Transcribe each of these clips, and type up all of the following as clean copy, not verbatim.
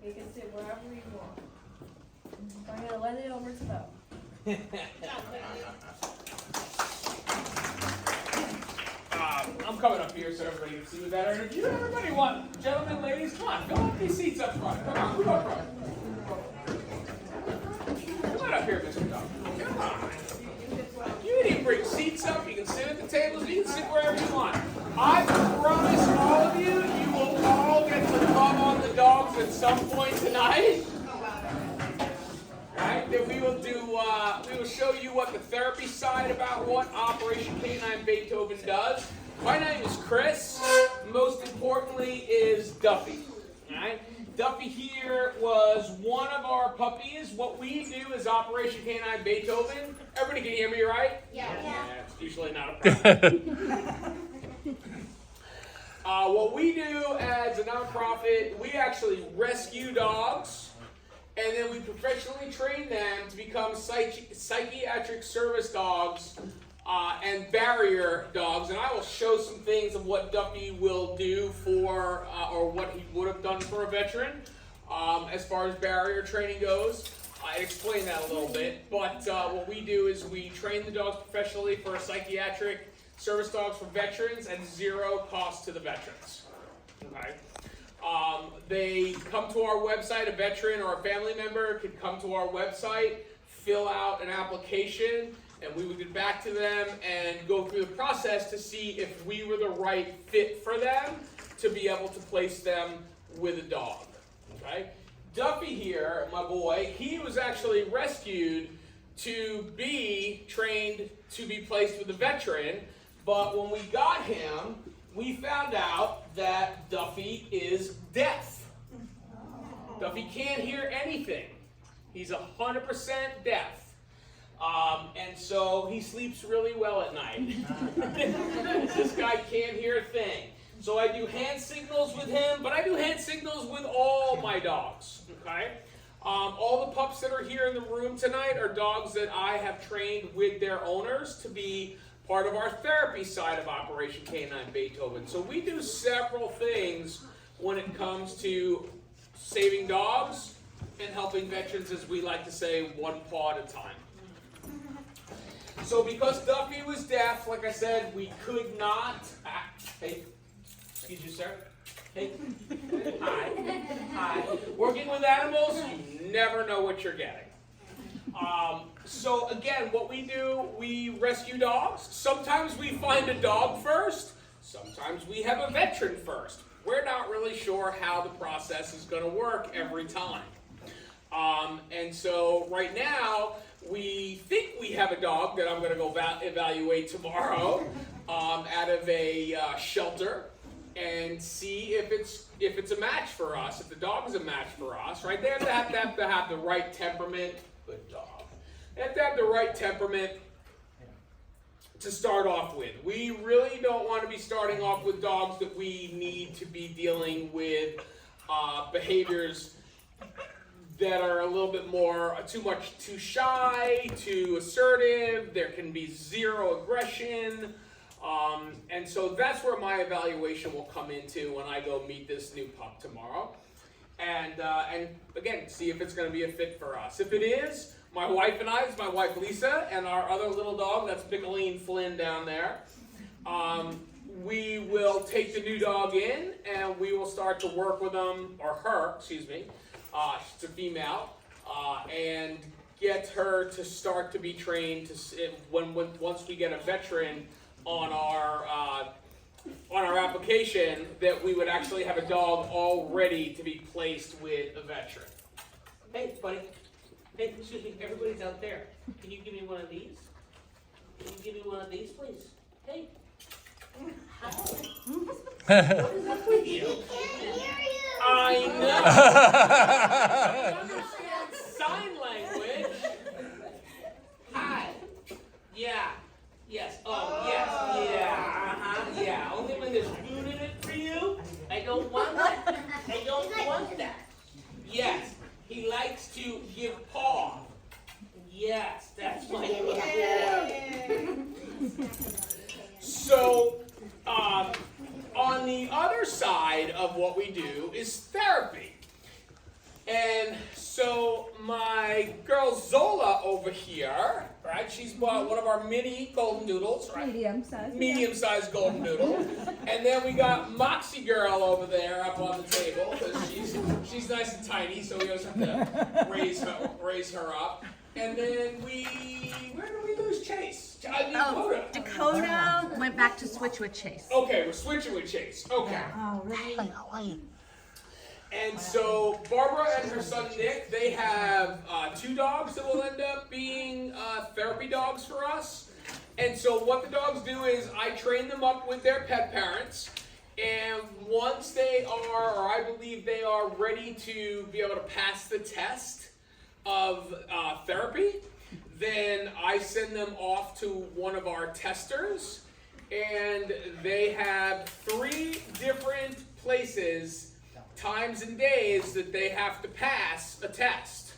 You can sit wherever you want. I'm going to let it over to them. I'm coming up here so everybody can see me better. And if you everybody want, gentlemen, ladies, come on, fill up these seats up front. Come on, move up front. Come on up here, Mr. Dog. Come on. You need to bring seats up. You can sit at the tables. You can sit wherever you want. I promise all of you, you will all get to rub on the dogs at some point tonight. Right? Then we will show you what the therapy side about what Operation Canine Beethoven does. My name is Chris. Most importantly is Duffy. Right? Duffy here was one of our puppies. What we do is Operation Canine Beethoven. Everybody can hear me, right? Yeah. It's usually not a problem. What we do as a nonprofit, we actually rescue dogs, and then we professionally train them to become psychiatric service dogs and barrier dogs. And I will show some things of what Duffy will do for, or what he would have done for a veteran as far as barrier training goes. I explain that a little bit, but what we do is we train the dogs professionally for psychiatric service dogs for veterans at zero cost to the veterans. Okay. They come to our website, a veteran or a family member could come to our website, fill out an application, and we would get back to them and go through the process to see if we were the right fit for them to be able to place them with a dog. Okay? Duffy here, my boy, he was actually rescued to be trained to be placed with a veteran, but when we got him, we found out that Duffy is deaf. Duffy can't hear anything. He's 100% deaf. And so he sleeps really well at night. This guy can't hear a thing. So I do hand signals with him, but I do hand signals with all my dogs. Okay? All the pups that are here in the room tonight are dogs that I have trained with their owners to be part of our therapy side of Operation Canine Beethoven. So we do several things when it comes to saving dogs and helping veterans, as we like to say, one paw at a time. So because Duffy was deaf, like I said, we could not... Hey, excuse you, sir. Hey. Hi. Hi. Working with animals, you never know what you're getting. So again, what we do, we rescue dogs. Sometimes we find a dog first. Sometimes we have a veteran first. We're not really sure how the process is going to work every time. And so right now, we think we have a dog that I'm going to go evaluate tomorrow out of a shelter and see if it's a match for us, if the dog is a match for us. Right? They have to have the right temperament. Good dog. They have to have the right temperament to start off with. We really don't want to be starting off with dogs that we need to be dealing with behaviors that are a little bit more too shy, too assertive. There can be zero aggression. And so that's where my evaluation will come into when I go meet this new pup tomorrow. And again, see if it's going to be a fit for us. If it is, my wife and I, it's my wife Lisa, and our other little dog, that's Mickeline Flynn down there, we will take the new dog in, and we will start to work with them, or her, excuse me, she's a female, and get her to start to be trained to once we get a veteran on our application, that we would actually have a dog all ready to be placed with a veteran. Hey, buddy. Hey, excuse me, everybody's out there. Can you give me one of these? Can you give me one of these, please? Hey. Hi. What is up with you? He can't hear you. I know. Understand sign language. Hi. Yeah. Yes. Oh, yes. Yeah. Uh-huh. Yeah. Only when there's food in it for you. I don't want that. I don't want that. Yes. He likes to give paw. Yes, that's my boy. So, on the other side of what we do is therapy. And so my girl Zola over here, right? She's bought one of our mini golden doodles, right? Medium-sized golden doodle. And then we got Moxie Girl over there up on the table because she's nice and tiny, so we always have to raise her up. And then where did we lose Chase? Dakota went back to switch with Chase. Okay, we're switching with Chase. Okay. Oh, really? And so Barbara and her son Nick, they have 2 dogs that will end up being therapy dogs for us. And so what the dogs do is I train them up with their pet parents. And once they are, or I believe they are ready to be able to pass the test of therapy, then I send them off to one of our testers. And they have 3 different places, times and days that they have to pass a test.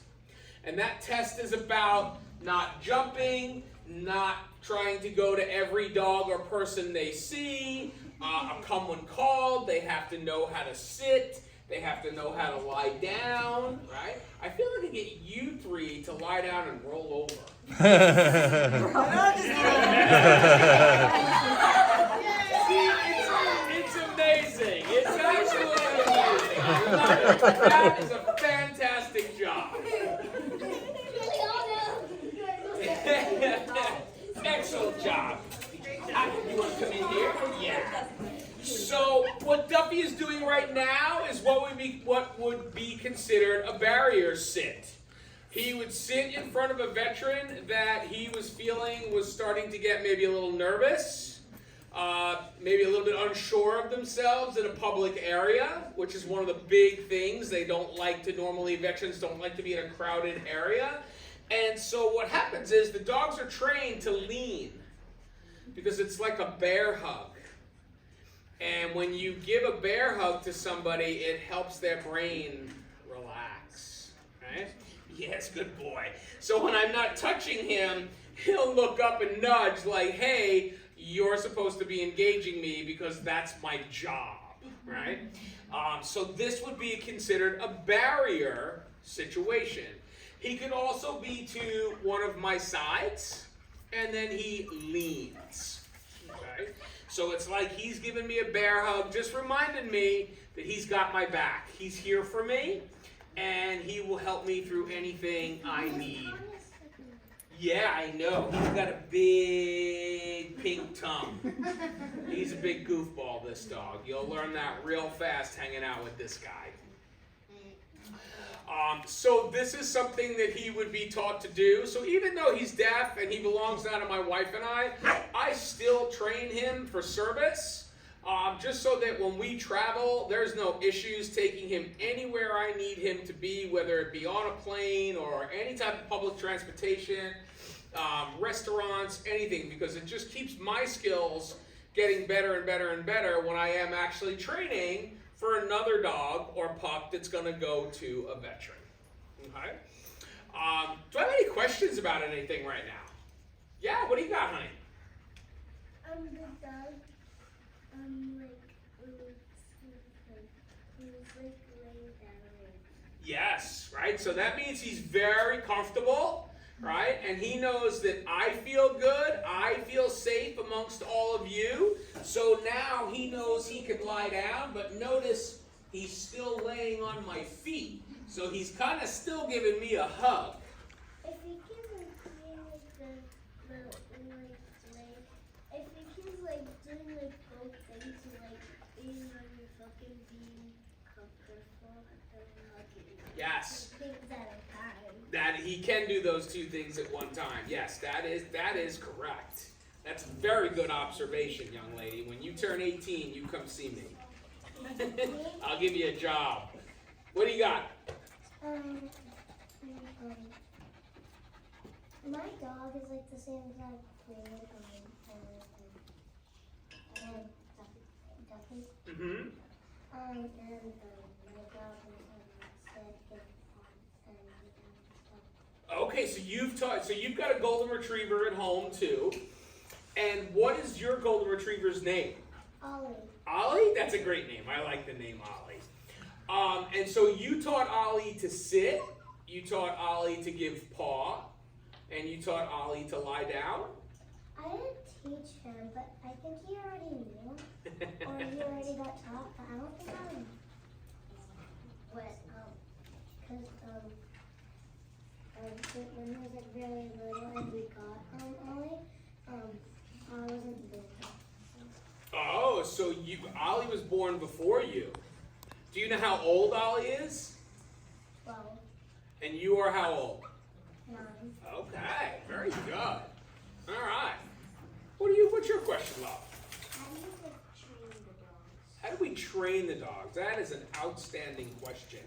And that test is about not jumping, not trying to go to every dog or person they see, come when called, they have to know how to sit, they have to know how to lie down, right? I feel like I get you 3 to lie down and roll over. It's amazing. It's absolutely amazing. That is a fantastic job. Excellent job. You want to come in here? Yeah. So what Duffy is doing right now is what would be considered a barrier sit. He would sit in front of a veteran that he was feeling was starting to get maybe a little nervous, maybe a little bit unsure of themselves in a public area, which is one of the big things. They don't like to normally, veterans don't like to be in a crowded area. And so what happens is the dogs are trained to lean because it's like a bear hug. And when you give a bear hug to somebody, it helps their brain relax, right? Yes, good boy. So when I'm not touching him, he'll look up and nudge like, hey, you're supposed to be engaging me because that's my job, right? So this would be considered a barrier situation. He could also be to one of my sides, and then he leans, okay? So it's like he's giving me a bear hug, just reminding me that he's got my back. He's here for me, and he will help me through anything I need. Yeah, I know. He's got a big pink tongue. He's a big goofball, this dog. You'll learn that real fast hanging out with this guy. So this is something that he would be taught to do. So even though he's deaf and he belongs now to my wife and I still train him for service, just so that when we travel, there's no issues taking him anywhere I need him to be, whether it be on a plane or any type of public transportation, restaurants, anything, because it just keeps my skills getting better and better and better when I am actually training for another dog or pup that's going to go to a veteran. Okay? Do I have any questions about anything right now? Yeah, what do you got, honey? The dog, laying down. Yes, right? So that means he's very comfortable, right? And he knows that I feel good, I feel safe amongst all of you. So now he knows he can lie down, but notice he's still laying on my feet. So he's kind of still giving me a hug. If he can if he can doing both things, being on your fucking being comfortable and hugging. Yes. Things at a time. That he can do those 2 things at one time. Yes, that is correct. That's a very good observation, young lady. When you turn 18, you come see me. I'll give you a job. What do you got? My dog is the same exact breed and Duffy. Mm-hmm. And my dog is Okay, so you've got a golden retriever at home too. And what is your golden retriever's name? Ollie. Ollie? That's a great name. I like the name Ollie. And so you taught Ollie to sit, you taught Ollie to give paw, and you taught Ollie to lie down? I didn't teach him, but I think he already knew. Or he already got taught, but I don't think I would. But, because, when he was like very little and we got Ollie, I wasn't there. Oh, so Ollie was born before you. Do you know how old Ollie is? 12, And you are how old? 9. Okay, very good. All right. What's your question, love? How do you train the dogs? How do we train the dogs? That is an outstanding question.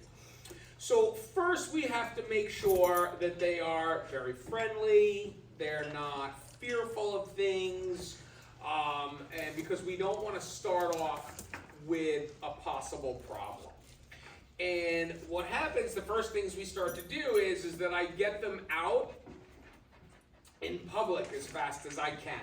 So first we have to make sure that they are very friendly, they're not fearful of things, and because we don't want to start off with a possible problem. And what happens, the first things we start to do is that I get them out in public as fast as I can.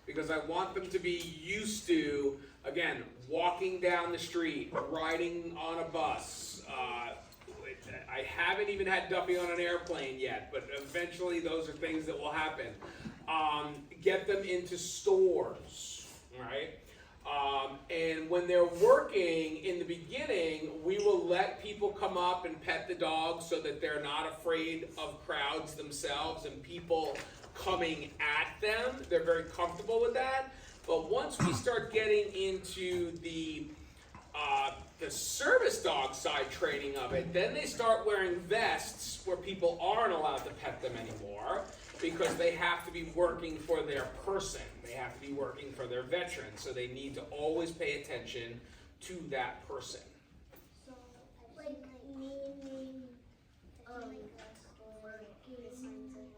Because I want them to be used to, again, walking down the street, riding on a bus. I haven't even had Duffy on an airplane yet, but eventually those are things that will happen. Get them into stores, right? And when they're working in the beginning, we will let people come up and pet the dogs so that they're not afraid of crowds themselves and people coming at them. They're very comfortable with that. But once we start getting into the service dog side training of it, then they start wearing vests where people aren't allowed to pet them anymore because they have to be working for their person. They have to be working for their veteran. So they need to always pay attention to that person. So, like, meaning, working signs of,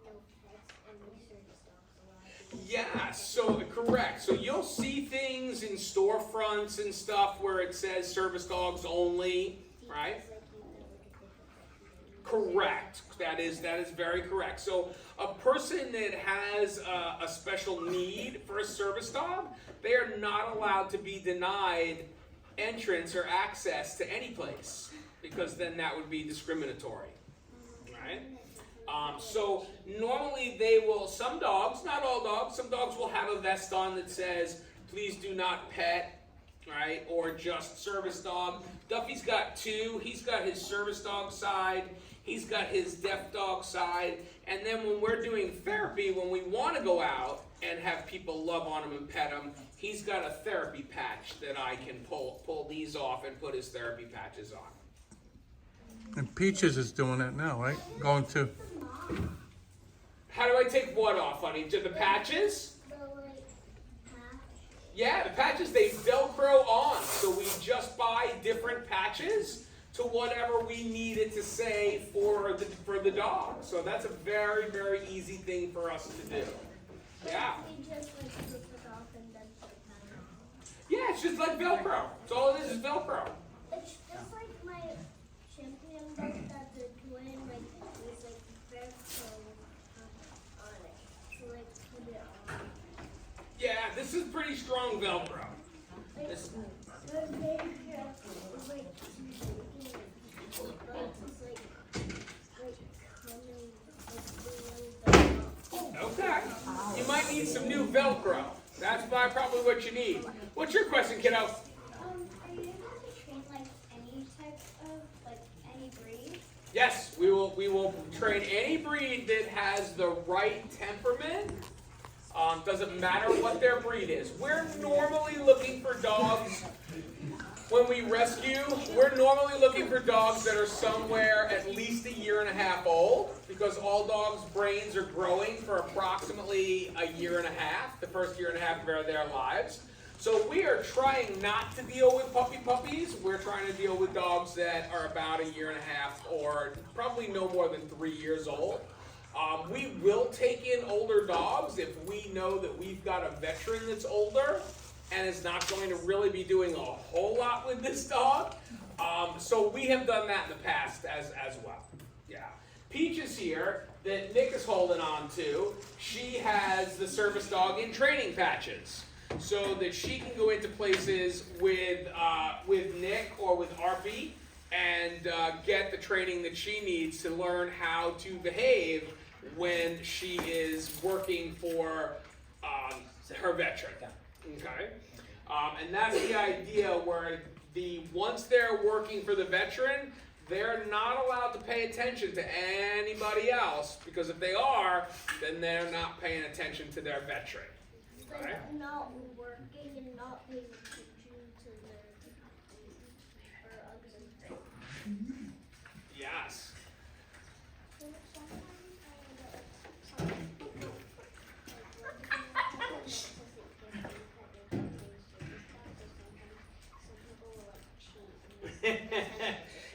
no pets and service dogs allowed. Yeah, so correct. So you'll see things in storefronts and stuff where it says service dogs only, right? Correct. That is very correct. So a person that has a special need for a service dog, they are not allowed to be denied entrance or access to any place because then that would be discriminatory, right? So normally they will, some dogs, not all dogs, some dogs will have a vest on that says, please do not pet, right? Or just service dog. Duffy's got two. He's got his service dog side. He's got his deaf dog side. And then when we're doing therapy, when we want to go out and have people love on him and pet him, he's got a therapy patch that I can pull these off and put his therapy patches on. And Peaches is doing that now, right? Going to. How do I take what off, honey? The patches? Yeah, the patches, they Velcro on. So we just buy different patches to whatever we need it to say for the dog. So that's a very, very easy thing for us to do. Yeah. We just like flip it off and then put it back on. Yeah, it's just like Velcro. That's all it is Velcro. It's just like my champion book that they're doing, like there's like Velcro on it. So like put it on. Yeah, this is pretty strong Velcro. Like, This, they're very careful. It's like okay. You might need some new Velcro. That's probably what you need. What's your question, kiddo? Are you able to train like any type of like any breed? Yes, we will train any breed that has the right temperament. Doesn't matter what their breed is. We're normally looking for dogs when we rescue. We're normally looking for dogs that are somewhere at least 1.5 years old because all dogs' brains are growing for approximately 1.5 years, the first 1.5 years of their lives. So we are trying not to deal with puppies. We're trying to deal with dogs that are about 1.5 years or probably no more than 3 years old. We will take in older dogs if we know that we've got a veteran that's older and is not going to really be doing a whole lot with this dog. So we have done that in the past as well. Yeah. Peach is here that Nick is holding on to. She has the service dog in training patches. so that she can go into places with Nick or with Arpy and get the training that she needs to learn how to behave when she is working for her veteran. Okay, and that's the idea where once they're working for the veteran, they're not allowed to pay attention to anybody else, because if they are, then they're not paying attention to their veteran. Like Okay? not working and not paying attention to their or other things. Yes.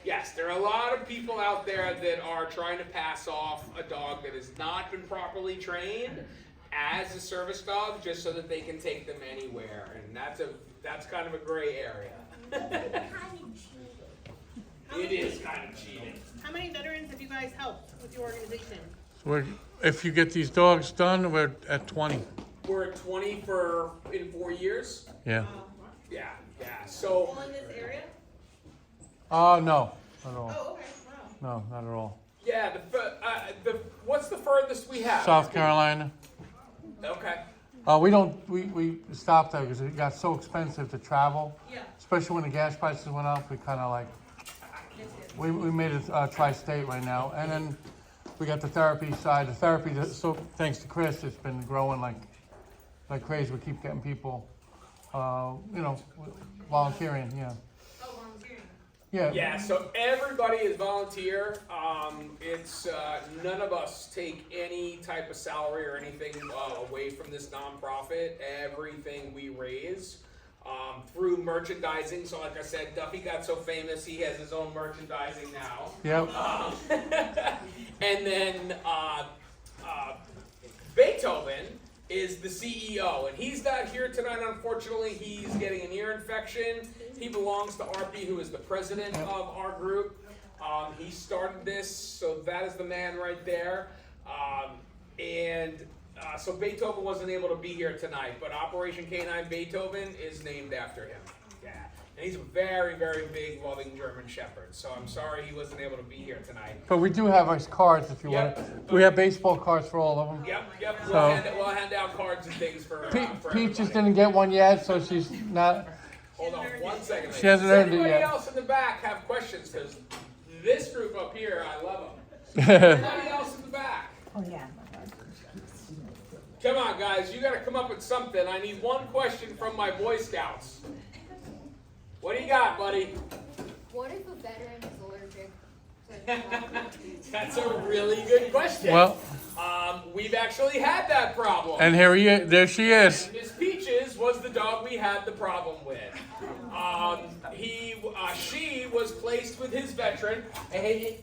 Yes, there are a lot of people out there that are trying to pass off a dog that has not been properly trained as a service dog, just so that they can take them anywhere, and that's kind of a gray area. It is kind of cheating. How many veterans have you guys helped with your organization? If you get these dogs done, we're at 20. We're at 20 in 4 years. Yeah. Yeah. So All in this area? No, not at all. Oh, okay, wow. No, not at all. yeah, what's the furthest we have? South Carolina. Okay. We stopped there because it got so expensive to travel, Yeah. especially when the gas prices went up. We kind of like, we made it tri-state right now. And then we got the therapy side. The therapy, so thanks to Chris, it's been growing like crazy. We keep getting people, volunteering, yeah. Oh, volunteering. Yeah. Yeah, so everybody is volunteer. It's none of us take any type of salary or anything away from this nonprofit. Everything we raise through merchandising. So like I said, Duffy got so famous, he has his own merchandising now. Yep. And then Beethoven is the CEO, and he's not here tonight, unfortunately. He's getting an ear infection. He belongs to Arpy, who is the president of our group. He started this, so that is the man right there. So Beethoven wasn't able to be here tonight, but Operation Canine Beethoven is named after him. Yeah. And he's a very, very big, loving German Shepherd, so I'm sorry he wasn't able to be here tonight. But we do have our cards if you Yep. want. We have baseball cards for all of them. Yep. So- We'll hand out cards and things for Peaches everybody. didn't get one yet, so she's not. Hold on 1 second. She hasn't earned it Does yet. anybody else in the back have questions? Because this group up here, I love them. Anybody else in the back? Oh, yeah. Come on, guys. You got to come up with something. I need one question from my Boy Scouts. What do you got, buddy? What if a veteran is allergic? That's a really good question. Well, We've actually had that problem. and there she is. Miss Peaches was the dog we had the problem with. She was placed with his veteran, and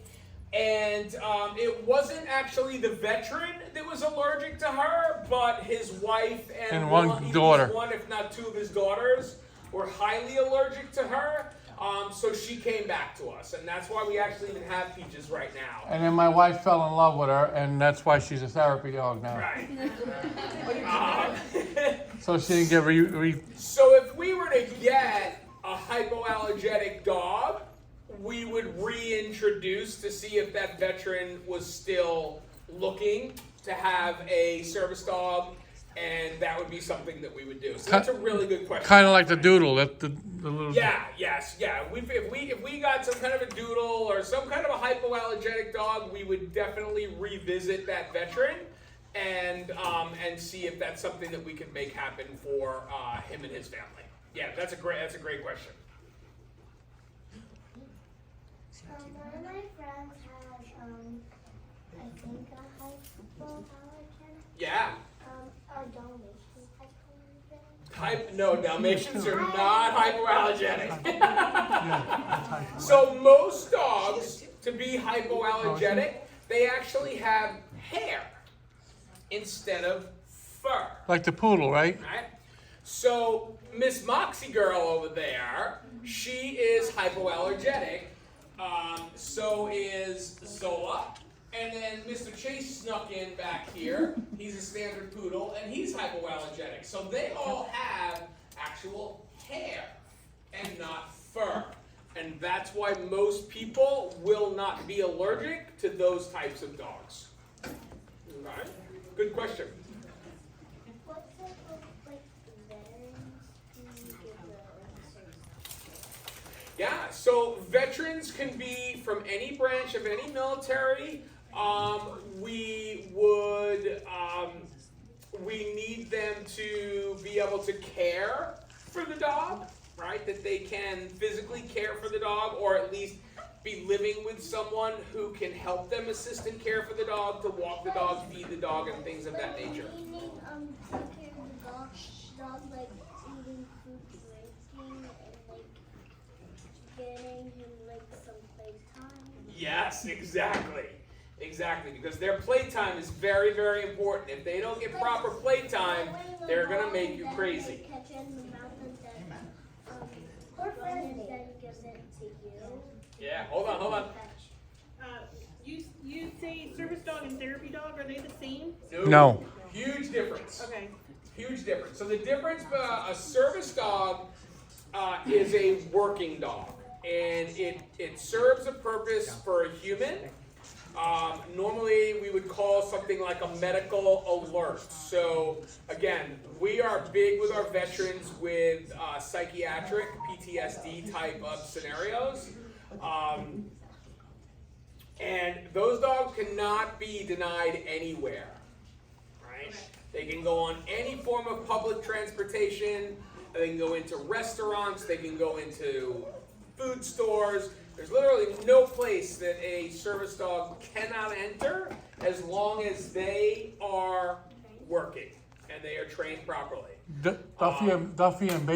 it wasn't actually the veteran that was allergic to her, but his wife and one at least daughter. one, if not two, of his daughters were highly allergic to her. So she came back to us, and that's why we actually even have Peaches right now. And then my wife fell in love with her, and that's why she's a therapy dog now. Right. So she didn't get So if we were to get a hypoallergenic dog, we would reintroduce to see if that veteran was still looking to have a service dog, and that would be something that we would do. So that's a really good question. kind of like the doodle. That the little. Yeah. If we got some kind of a doodle or some kind of a hypoallergenic dog, we would definitely revisit that veteran and see if that's something that we could make happen for him and his family. Yeah, that's a great question. One of my friends has, I think a hypoallergenic, Yeah. a Dalmatian hypoallergenic. No, Dalmatians are not hypoallergenic. Yeah, So most dogs, to be hypoallergenic, they actually have hair instead of fur. like the poodle, right? Right? So Miss Moxie Girl over there, she is hypoallergenic. So is Zola And then Mr. Chase snuck in back here. He's a standard poodle, and he's hypoallergenic. So they all have actual hair and not fur. And that's why most people will not be allergic to those types of dogs. Okay? Good question. What type of like veterans do you give the service? Yeah, so veterans can be from any branch of any military. We need them to be able to care for the dog, right? That they can physically care for the dog, or at least be living with someone who can help them assist and care for the dog, to walk the dog, feed the dog, and things of that nature. Meaning, take care of the dog like eating food, drinking, and like getting him like some playtime. Yes, exactly. Exactly, because their playtime is very, very important. If they don't get proper playtime, they're gonna make you crazy. Catch it in the mouth and then run and then gives it to you. Yeah, hold on. You say service dog and therapy dog, are they the same? No. Huge difference. Okay. Huge difference. So the difference, a service dog is a working dog, and it serves a purpose for a human. Normally we would call something like a medical alert. So again, we are big with our veterans with psychiatric, PTSD type of scenarios. And those dogs cannot be denied anywhere, right? They can go on any form of public transportation. They can go into restaurants. They can go into food stores. There's literally no place that a service dog cannot enter as long as they are working and they are trained properly. Duffy and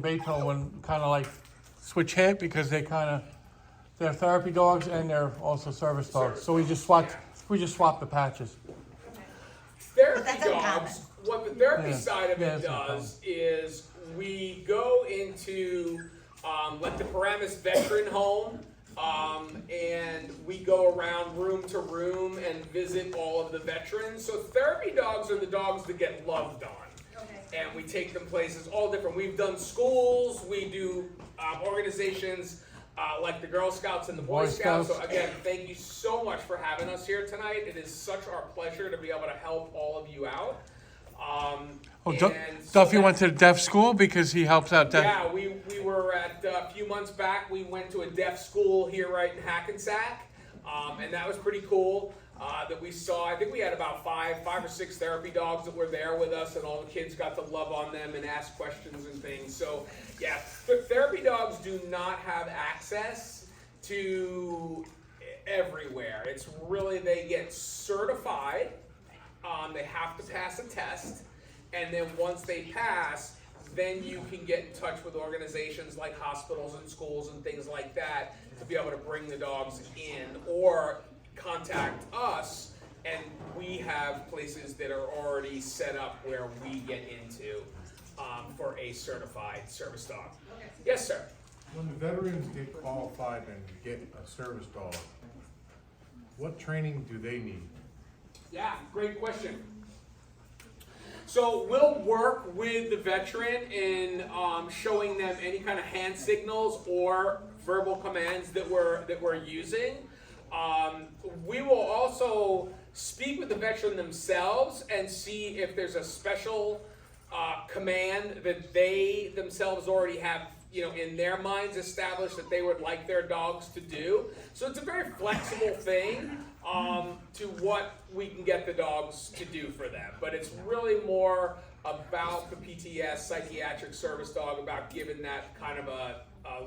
Beethoven kind of like switch head because they're therapy dogs and they're also service dogs. So we just swapped the patches. Therapy that's dogs, what the therapy Yeah. side of Yeah, it that's no does is we go into like the Paramus Veteran Home, and we go around room to room and visit all of the veterans. So therapy dogs are the dogs that get loved on. And we take them places all different. We've done schools, we do organizations like the Girl Scouts and the Boy Scouts. So again, thank you so much for having us here tonight. It is such our pleasure to be able to help all of you out. Duffy went to the deaf school because he helps out deaf. Yeah, we were at a few months back. We went to a deaf school here right in Hackensack, and that was pretty cool. That we saw. I think we had about five or six therapy dogs that were there with us, and all the kids got to love on them and ask questions and things. So yeah, therapy dogs do not have access to everywhere. It's really, they get certified. They have to pass a test, and then once they pass, then you can get in touch with organizations like hospitals and schools and things like that to be able to bring the dogs in, or contact us, and we have places that are already set up where we get into for a certified service dog. Yes, sir. When the veterans get qualified and get a service dog, what training do they need? Yeah, great question. So we'll work with the veteran in showing them any kind of hand signals or verbal commands that we're using. We will also speak with the veteran themselves and see if there's a special command that they themselves already have, in their minds established that they would like their dogs to do. So it's a very flexible thing to what we can get the dogs to do for them. But it's really more about the PTS, psychiatric service dog, about giving that kind of a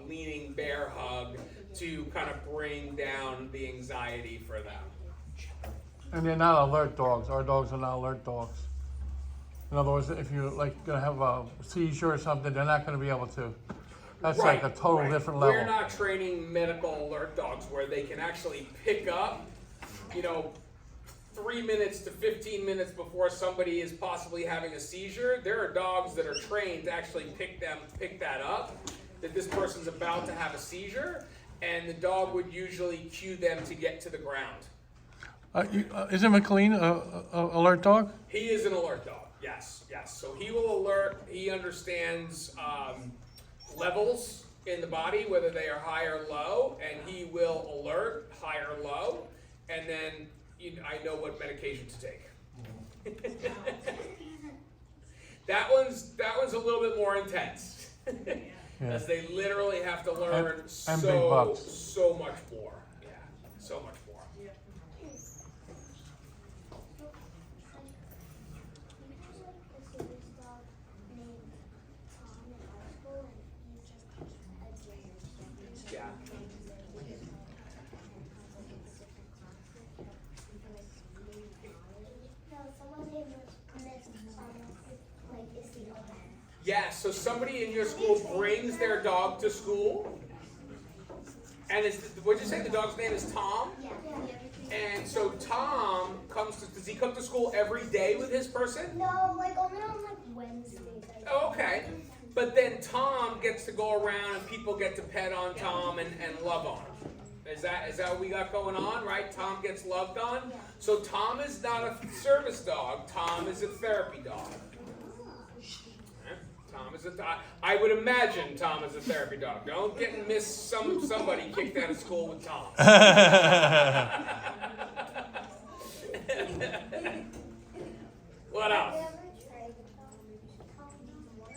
leaning bear hug to kind of bring down the anxiety for them. And they're not alert dogs. Our dogs are not alert dogs. In other words, if you're gonna have a seizure or something, they're not gonna be able to. That's like a total different level. We're not training medical alert dogs where they can actually pick up, 3 minutes to 15 minutes before somebody is possibly having a seizure. There are dogs that are trained to actually pick that up, that this person's about to have a seizure, and the dog would usually cue them to get to the ground. Isn't McLean a alert dog? He is an alert dog, yes, yes. So he will alert, he understands levels in the body, whether they are high or low, and he will alert high or low, and then I know what medication to take. That one's a little bit more intense, as they literally have to learn And so big bucks. so much more. Yeah, so much more. Yeah. Yeah, so somebody in your school brings their dog to school, and what'd you say the dog's name is Tom? And so Tom does he come to school every day with his person? No, like only on like Wednesdays. Oh, okay. But then Tom gets to go around and people get to pet on Tom and love on him. Is that what we got going on, right? Tom gets loved on? So Tom is not a service dog, Tom is a therapy dog. Tom is I would imagine Tom is a therapy dog. Don't get and miss somebody kicked out of school with Tom. What else?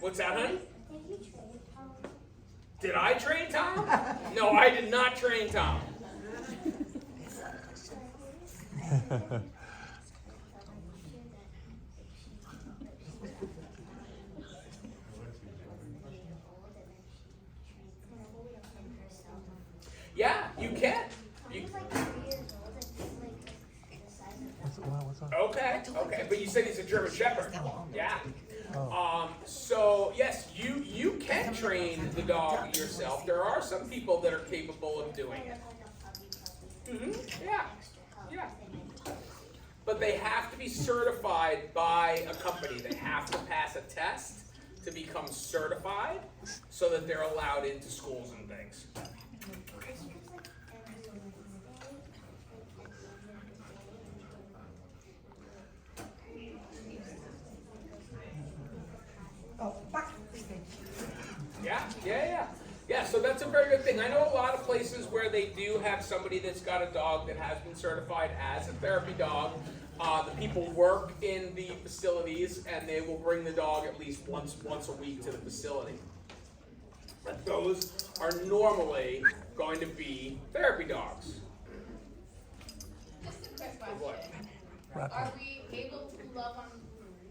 What's that, honey? Did I train Tom? No, I did not train Tom. Yeah, you can. What's up? Okay, but you said he's a German Shepherd. Yeah. So yes, you can train the dog yourself. There are some people that are capable of doing it. Yeah. But they have to be certified by a company. They have to pass a test to become certified so that they're allowed into schools and things. Yeah, so that's a very good thing. I know a lot of places where they do have somebody that's got a dog that has been certified as a therapy dog. The people work in the facilities and they will bring the dog at least once a week to the facility. But those are normally going to be therapy dogs. Just a quick question. What? Are we able to love on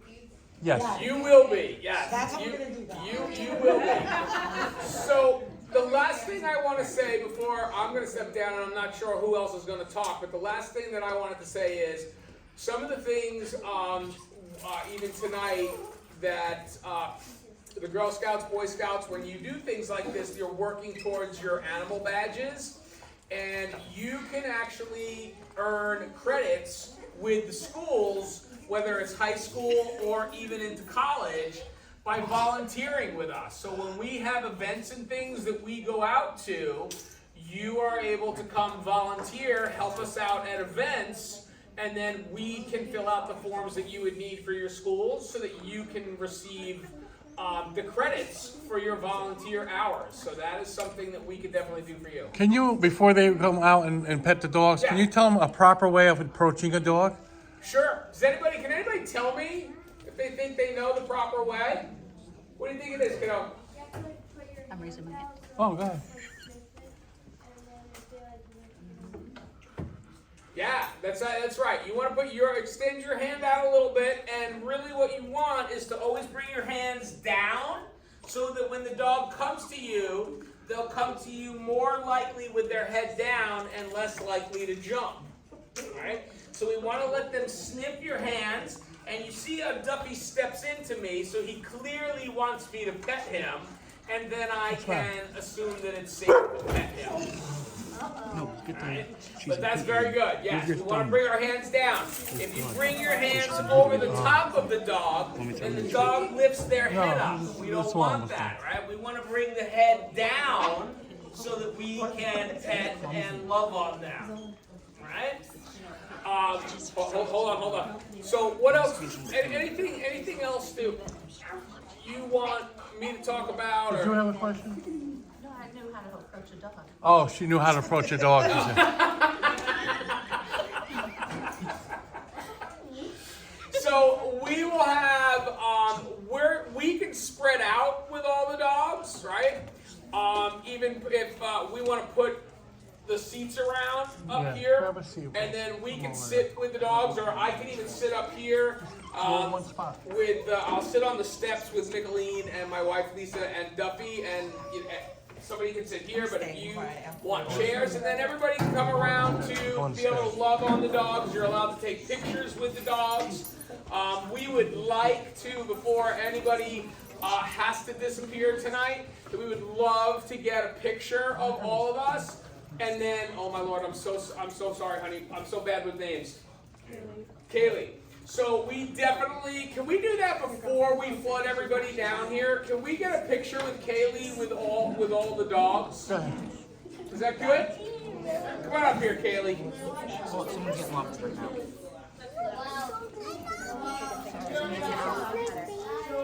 these? Yes. You will be, yes. That's how we're gonna do that. You will be. So the last thing I want to say before I'm going to step down, and I'm not sure who else is going to talk, but the last thing that I wanted to say is some of the things, even tonight, that the Girl Scouts, Boy Scouts, when you do things like this, you're working towards your animal badges, and you can actually earn credits with the schools, whether it's high school or even into college, by volunteering with us. So when we have events and things that we go out to, you are able to come volunteer, help us out at events, and then we can fill out the forms that you would need for your schools so that you can receive the credits for your volunteer hours. So that is something that we could definitely do for you. Can you, before they come out and pet the dogs, can you tell them a proper way of approaching a dog? Sure. Can anybody tell me if they think they know the proper way? What do you think it is, kiddo? I'm resuming it. Oh, go ahead. Yeah, that's right. You want to extend your hand out a little bit, and really what you want is to always bring your hands down so that when the dog comes to you, they'll come to you more likely with their head down and less likely to jump. All right? So we want to let them sniff your hands, and you see how Duffy steps into me, so he clearly wants me to pet him, and then I can assume that it's safe to pet him. Right? But that's very good. Yes, we want to bring our hands down. If you bring your hands over the top of the dog, then the dog lifts their head up. We don't want that, right? We want to bring the head down so that we can pet and love on them. Right? Hold on. So what else? Anything else do you want me to talk about? Did you Or? have a question? No, I knew how to approach a dog. Oh, she knew how to approach a dog. She said. So we will have where we can spread out with all the dogs, right? Even if we want to put the seats around up Yeah, here, grab a seat. and then we can Over sit with the dogs, or I can even sit up here. All in one spot. With I'll sit on the steps with Nicolene and my wife Lisa and Duffy, and somebody can sit here. But if you want chairs, and then everybody can come around to be able to love on the dogs. You're allowed to take pictures with the dogs. We would like to, before anybody has to disappear tonight, that we would love to get a picture of all of us. And then, oh my Lord, I'm so sorry, honey. I'm so bad with names. Kaylee. So we definitely, can we do that before we flood everybody down here? Can we get a picture with Kaylee with all the dogs? Go ahead. Is that good? Come on up here, Kaylee. Wow.